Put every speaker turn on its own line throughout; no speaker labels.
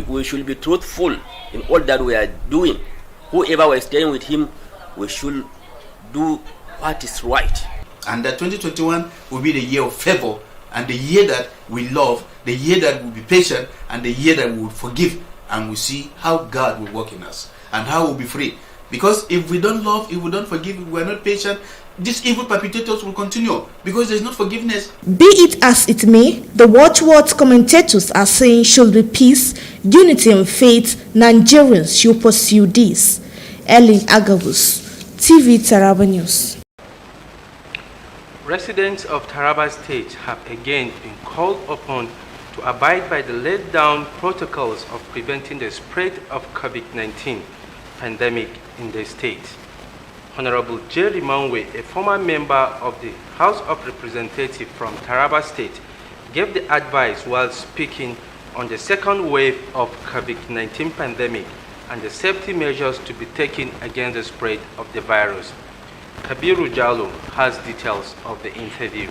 We should be truthful in all that we are doing. Whoever we're staying with him, we should do what is right.
And that 2021 will be the year of favor, and the year that we love, the year that we'll be patient, and the year that we will forgive, and we see how God will work in us and how we'll be free. Because if we don't love, if we don't forgive, if we're not patient, these evil perpetrators will continue because there's no forgiveness.
Be it as it may, the watchwords commentators are saying should be peace, unity and faith. Nigerians should pursue this. Ellen Agabus, TV Taraba News.
Residents of Taraba State have again been called upon to abide by the laid-down protocols of preventing the spread of COVID-19 pandemic in the state. Honorable Jerry Manwe, a former member of the House of Representatives from Taraba State, gave the advice while speaking on the second wave of COVID-19 pandemic and the safety measures to be taken against the spread of the virus. Kabiru Jalo has details of the interview.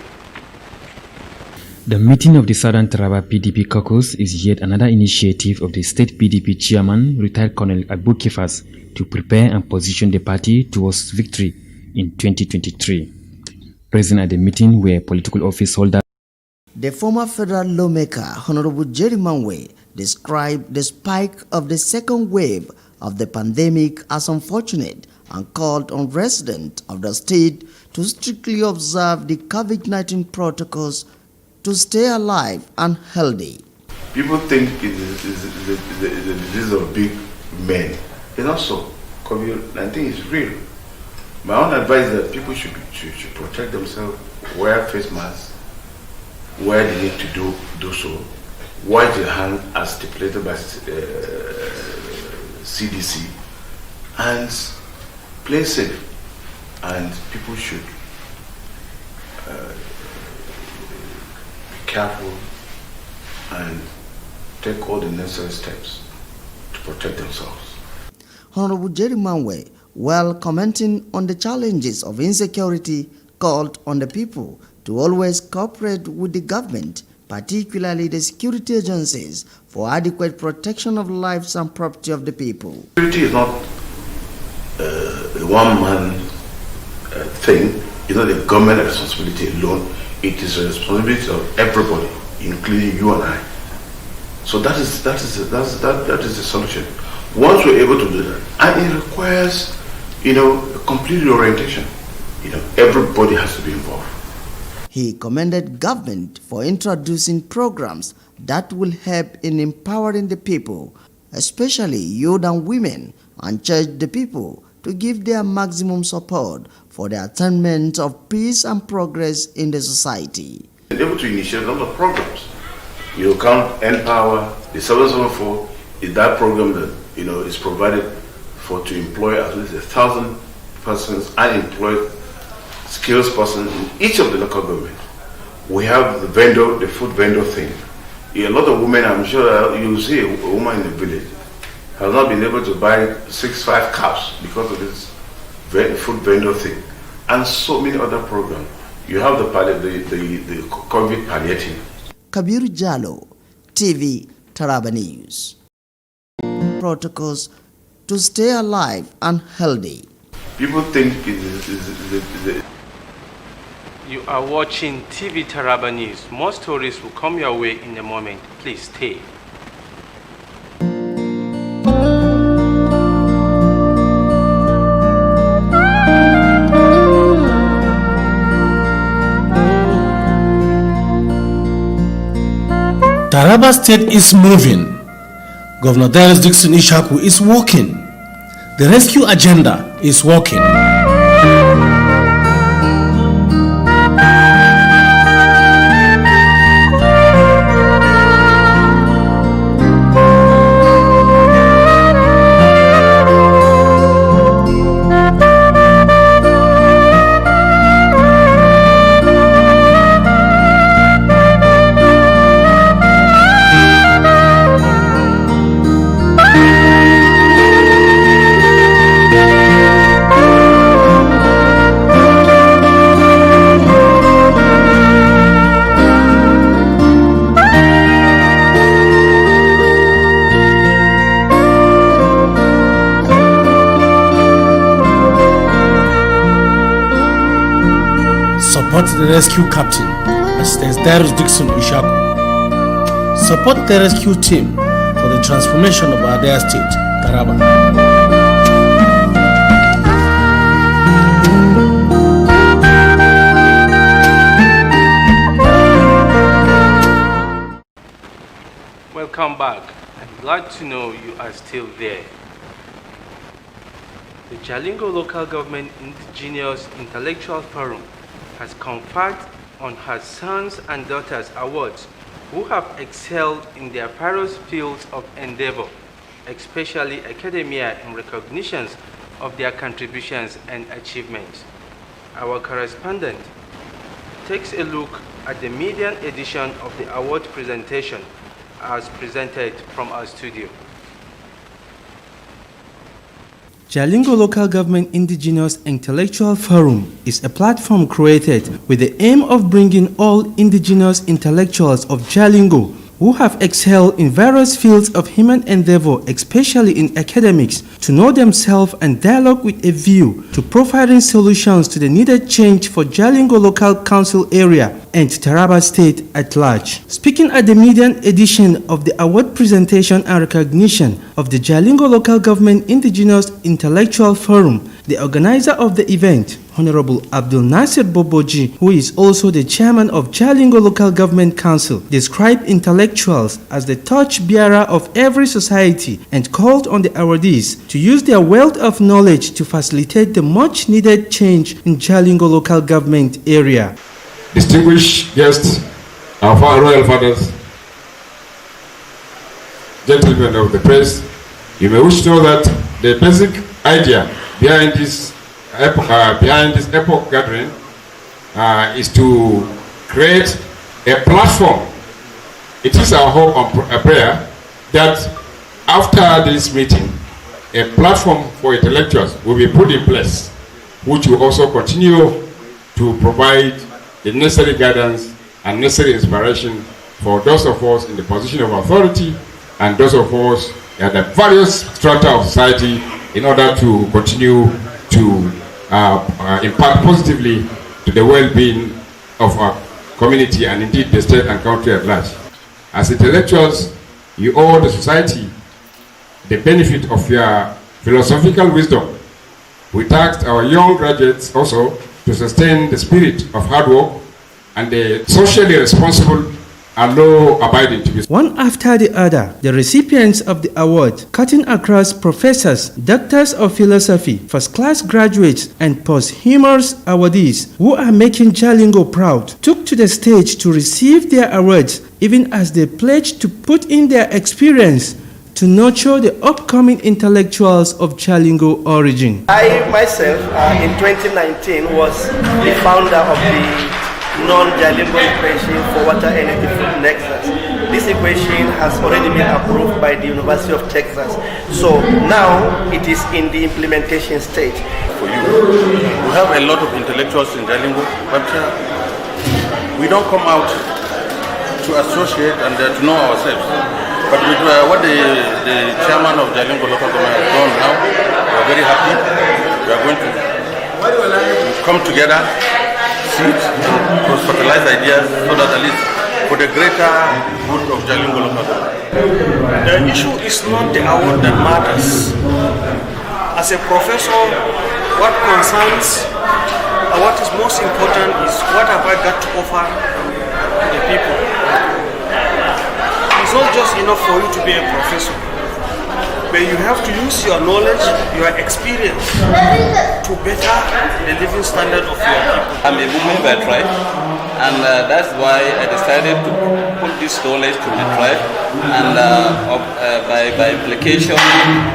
The meeting of the Southern Taraba PDP caucus is yet another initiative of the state PDP chairman, retired Colonel Abu Kifas, to prepare and position the party towards victory in 2023. Present at the meeting were political office holders.
The former federal lawmaker, Honorable Jerry Manwe, described the spike of the second wave of the pandemic as unfortunate and called on residents of the state to strictly observe the COVID-19 protocols to stay alive and healthy.
People think it is a disease of big men. It's not so. COVID-19 is real. My own advice is that people should protect themselves, wear face masks, where they need to do so, wash their hands as stipulated by CDC, and play safe. And people should be careful and take all the necessary steps to protect themselves.
Honorable Jerry Manwe, while commenting on the challenges of insecurity, called on the people to always cooperate with the government, particularly the security agencies, for adequate protection of lives and property of the people.
Security is not a one-man thing. It's not a government responsibility alone. It is a responsibility of everybody, including you and I. So that is the solution. Once we're able to do that, and it requires, a complete orientation. Everybody has to be involved.
He commended government for introducing programs that will help in empowering the people, especially youth and women, and urged the people to give their maximum support for the attainment of peace and progress in the society.
We're able to initiate a lot of programs. You count Empower, the 774 is that program that is provided to employ at least 1,000 persons, unemployed, skills persons in each of the local government. We have the food vendor thing. A lot of women, I'm sure you see a woman in the village has not been able to buy 5 cows because of this food vendor thing, and so many other programs. You have the COVID palliative.
Kabiru Jalo, TV Taraba News. Protocols to stay alive and healthy.
People think it is.
You are watching TV Taraba News. More stories will come your way in a moment. Please stay.
Taraba State is moving. Governor Darius Dixon Ishaku is working. The rescue agenda is working. Support the rescue captain, as there's Darius Dixon Ishaku. Support the rescue team for the transformation of our dear state, Taraba.
Welcome back. I'm glad to know you are still there. The Jalingo Local Government Indigenous Intellectual Forum has conferred on her sons and daughters awards who have excelled in their various fields of endeavor, especially academia, in recognitions of their contributions and achievements. Our correspondent takes a look at the median edition of the award presentation as presented from our studio. Jalingo Local Government Indigenous Intellectual Forum is a platform created with the aim of bringing all indigenous intellectuals of Jalingo who have excelled in various fields of human endeavor, especially in academics, to know themselves and dialogue with a view to providing solutions to the needed change for Jalingo Local Council area and Taraba State at large. Speaking at the median edition of the award presentation and recognition of the Jalingo Local Government Indigenous Intellectual Forum, the organizer of the event, Honorable Abdul Nasir Boboji, who is also the chairman of Jalingo Local Government Council, described intellectuals as the torch-bearer of every society and called on the awardees to use their wealth of knowledge to facilitate the much-needed change in Jalingo Local Government area.
Distinguished guests, our royal fathers, gentlemen of the press, you may wish to know that the basic idea behind this epoch gathering is to create a platform. It is our hope and prayer that after this meeting, a platform for intellectuals will be put in place, which will also continue to provide the necessary guidance and necessary inspiration for those of us in the position of authority and those of us at the various strata of society in order to continue to impact positively to the well-being of our community and indeed the state and country at large. As intellectuals, you owe the society the benefit of your philosophical wisdom. We tasked our young graduates also to sustain the spirit of hard work and the socially responsible and law-abiding to be.
One after the other, the recipients of the award, cutting across professors, doctors of philosophy, first-class graduates, and posthumous awardees who are making Jalingo proud, took to the stage to receive their awards, even as they pledged to put in their experience to nurture the upcoming intellectuals of Jalingo origin.
I myself, in 2019, was the founder of the non-Jalingo equation for water energy from Nexus. This equation has already been approved by the University of Texas. So now it is in the implementation stage.
For you, we have a lot of intellectuals in Jalingo, but we don't come out to associate and to know ourselves. But with what the chairman of Jalingo Local Government has done now, we are very happy. We are going to come together, sit, cross-fertilize ideas so that at least for the greater good of Jalingo Local Government.
The issue is not the award that matters. As a professor, what concerns and what is most important is what have I got to offer the people. It's not just enough for you to be a professor, but you have to use your knowledge, your experience to better the living standard of your people.
I'm a woman by tribe, and that's why I decided to put this knowledge to the tribe, and by implication,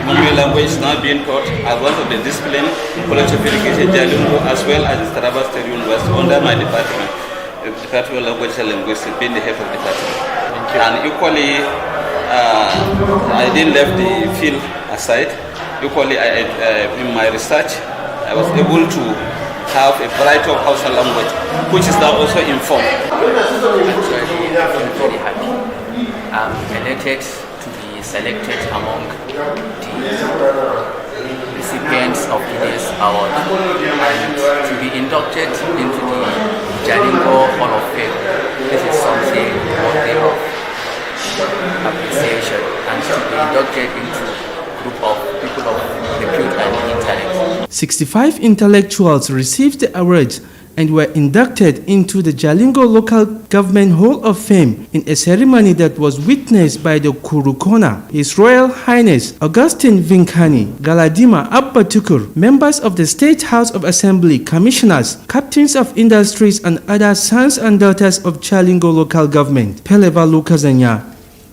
new language is now being taught as one of the discipline, College of Education Jalingo, as well as the Taraba State University under my department, the Department of Language and Linguistics, being the head of the department. And equally, I didn't leave the field aside. Equally, in my research, I was able to have a variety of Hausa language, which is now also informed.
Actually, I'm very happy. I'm elated to be selected among the recipients of today's award and to be inducted into the Jalingo Hall of Fame. This is something worthy of appreciation, and to be inducted into a group of people of repute and intellect.
65 intellectuals received the awards and were inducted into the Jalingo Local Government Hall of Fame in a ceremony that was witnessed by the Kurukona, His Royal Highness Augustine Vinkani, Galadima Abba Tukur, members of the State House of Assembly, commissioners, captains of industries, and other sons and daughters of Jalingo Local Government. Peleva Lukazanya,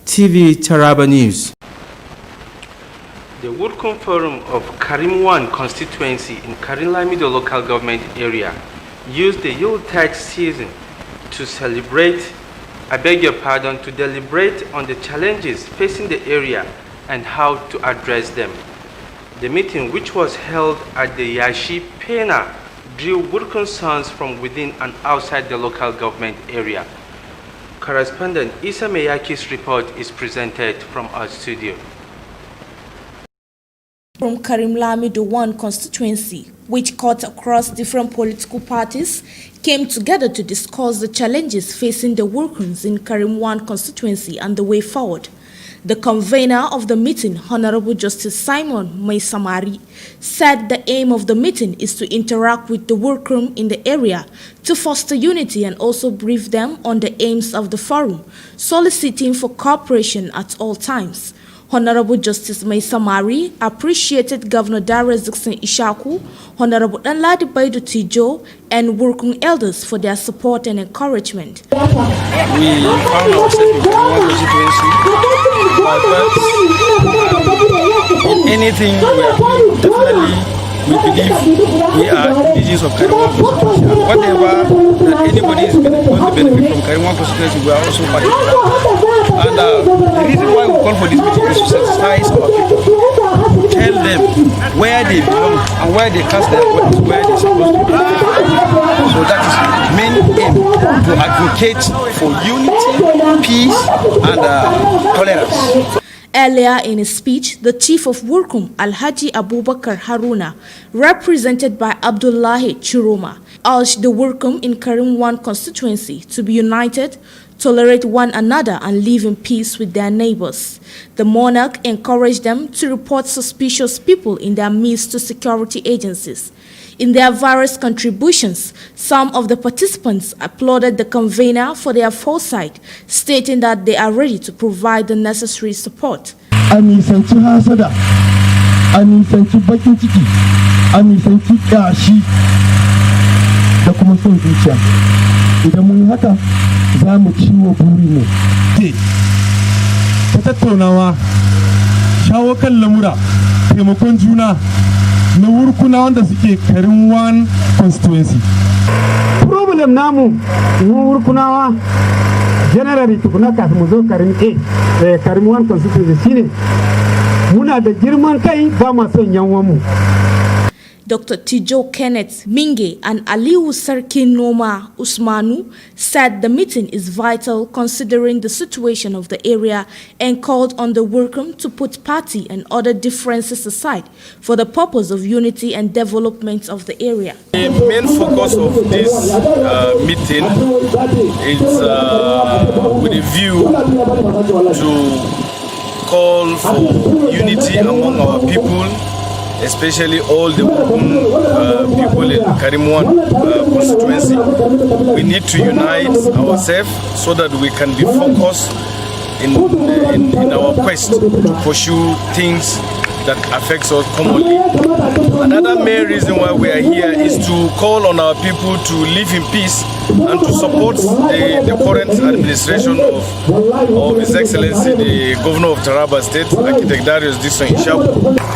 TV Taraba News.
The Wurkun Forum of Karim 1 constituency in Karim-Lamido local government area used the Yuletide season to to deliberate on the challenges facing the area and how to address them. The meeting, which was held at the Yashi Pena, drew good concerns from within and outside the local government area. Correspondent Isa Meyaki's report is presented from our studio.
From Karim-Lamido 1 constituency, which cut across different political parties, came together to discuss the challenges facing the Wurkuns in Karim 1 constituency and the way forward. The convener of the meeting, Honorable Justice Simon Maisamari, said the aim of the meeting is to interact with the Wurkun in the area to foster unity and also brief them on the aims of the forum, soliciting for cooperation at all times. Honorable Justice Maisamari appreciated Governor Darius Dixon Ishaku, Honorable Danladi Baidu Tijo, and Wurkun elders for their support and encouragement.
We found ourselves in one constituency, but in anything we believe we are indigenous of Kariwan constituency. And whatever that anybody is going to benefit from Kariwan constituency, we are also part of that. And the reason why we call for this meeting is to sensitize our people, tell them where they belong and where they cast their votes, where they're supposed to be. So that is the main aim, to advocate for unity, peace, and tolerance.
Earlier in his speech, the chief of Wurkum, Alhaji Abubakar Haruna, represented by Abdullahi Chiroma, urged the Wurkum in Karim 1 constituency to be united, tolerate one another, and live in peace with their neighbors. The monarch encouraged them to report suspicious people in their midst to security agencies. In their various contributions, some of the participants applauded the convener for their foresight, stating that they are ready to provide the necessary support.
na wurkuna wanda suke Karim 1 constituency.
Problem namu mu wurkunawa generally tukuna kafin mu zo Karim A Karim 1 constituency shine muna da girman kai ba ma son yanwanmu.
Dr. Tijo Kenneth Minge and Aliu Sarkin Noma Usmanu said the meeting is vital considering the situation of the area and called on the Wurkum to put party and other differences aside for the purpose of unity and development of the area.
The main focus of this meeting is with a view to call for unity among our people, especially all the people in Karim 1 constituency. We need to unite ourselves so that we can be focused in our quest to pursue things that affects us commonly. Another main reason why we are here is to call on our people to live in peace and to support the current administration of His Excellency, the Governor of Taraba State, Architect Darius Dixon Ishaku.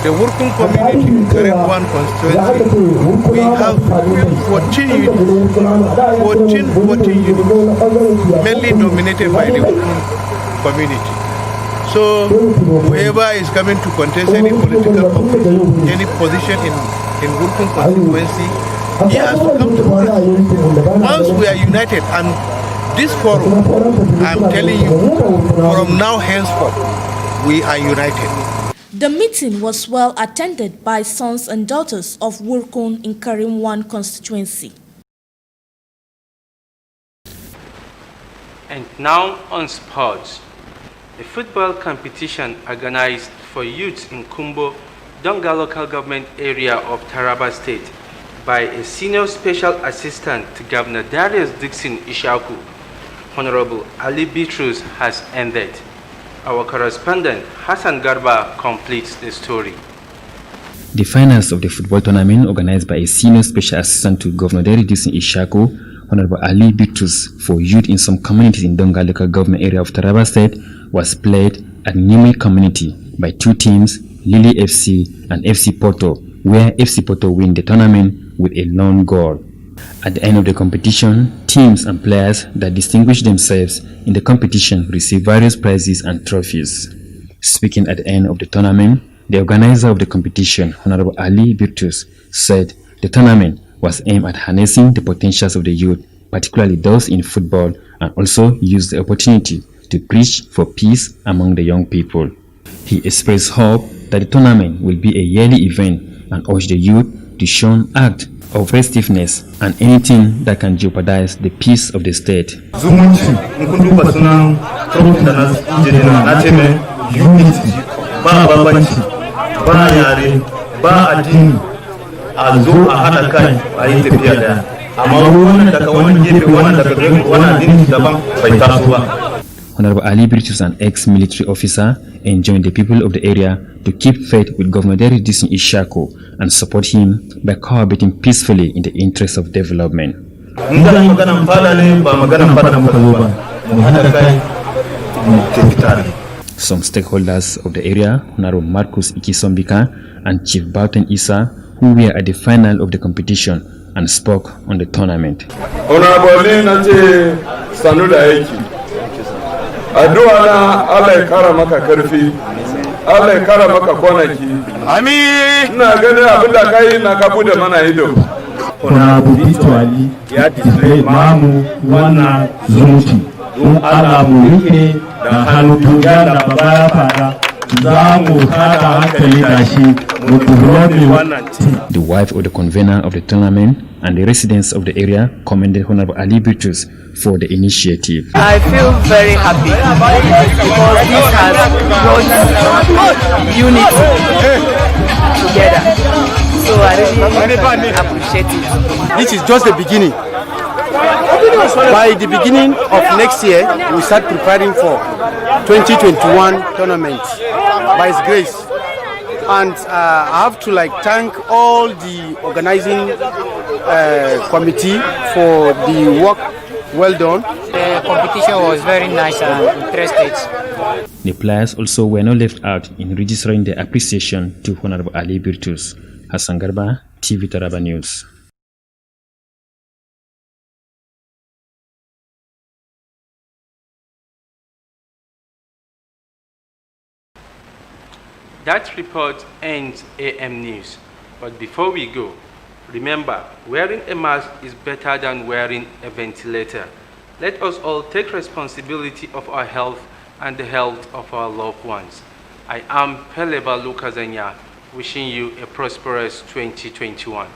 The working community in Karim 1 constituency, we have 14 units, mainly dominated by the working community. So whoever is coming to contest any political office, any position in working constituency, he has to come to us. Once we are united, and this forum, I'm telling you, from now henceforth, we are united.
The meeting was well attended by sons and daughters of Wurkun in Karim 1 constituency.
And now on sports. A football competition organized for youths in Kumbo, Donga local government area of Taraba State by a senior special assistant to Governor Darius Dixon Ishaku, Honorable Ali Bitrus, has ended. Our correspondent Hassan Garba completes the story.
The finals of the football tournament organized by a senior special assistant to Governor Darius Dixon Ishaku, Honorable Ali Bitrus, for youth in some communities in Donga local government area of Taraba State was played at Nimui community by two teams, Lily FC and FC Porto, where FC Porto win the tournament with a lone goal. At the end of the competition, teams and players that distinguished themselves in the competition received various prizes and trophies. Speaking at the end of the tournament, the organizer of the competition, Honorable Ali Bitrus, said the tournament was aimed at harnessing the potentials of the youth, particularly those in football, and also used the opportunity to preach for peace among the young people. He expressed hope that the tournament will be a yearly event and urged the youth to show an act of restiveness and anything that can jeopardize the peace of the state. Honorable Ali Bitrus, an ex-military officer, enjoined the people of the area to keep faith with Governor Darius Dixon Ishaku and support him by cohabiting peacefully in the interest of development. Some stakeholders of the area, Honorable Marcus Ikisombika and Chief Bauten Isa, who were at the final of the competition and spoke on the tournament.
Honorable Nate Sanuda Eki, addu'a na Allah ya kara maka karfi, Allah ya kara maka kwanaki. Amin. Ina ganin abin da kai na ka bude mana ido.
Honorable Bitwali ya display mamu wannan zumunci. Don Allah mu rike da hannu tuga da baba ya fara.
The wife of the convener of the tournament and the residents of the area commended Honorable Ali Bitrus for the initiative.
I feel very happy because this has brought unity together. So I really appreciate it.
This is just the beginning. By the beginning of next year, we start preparing for 2021 tournament by His grace. And I have to thank all the organizing committee for the work well done.
The competition was very nice and interesting.
The players also were not left out in registering their appreciation to Honorable Ali Bitrus. Hassan Garba, TV Taraba News.
That report ends AM News. But before we go, remember, wearing a mask is better than wearing a ventilator. Let us all take responsibility of our health and the health of our loved ones. I am Peleba Lukazanya, wishing you a prosperous 2021.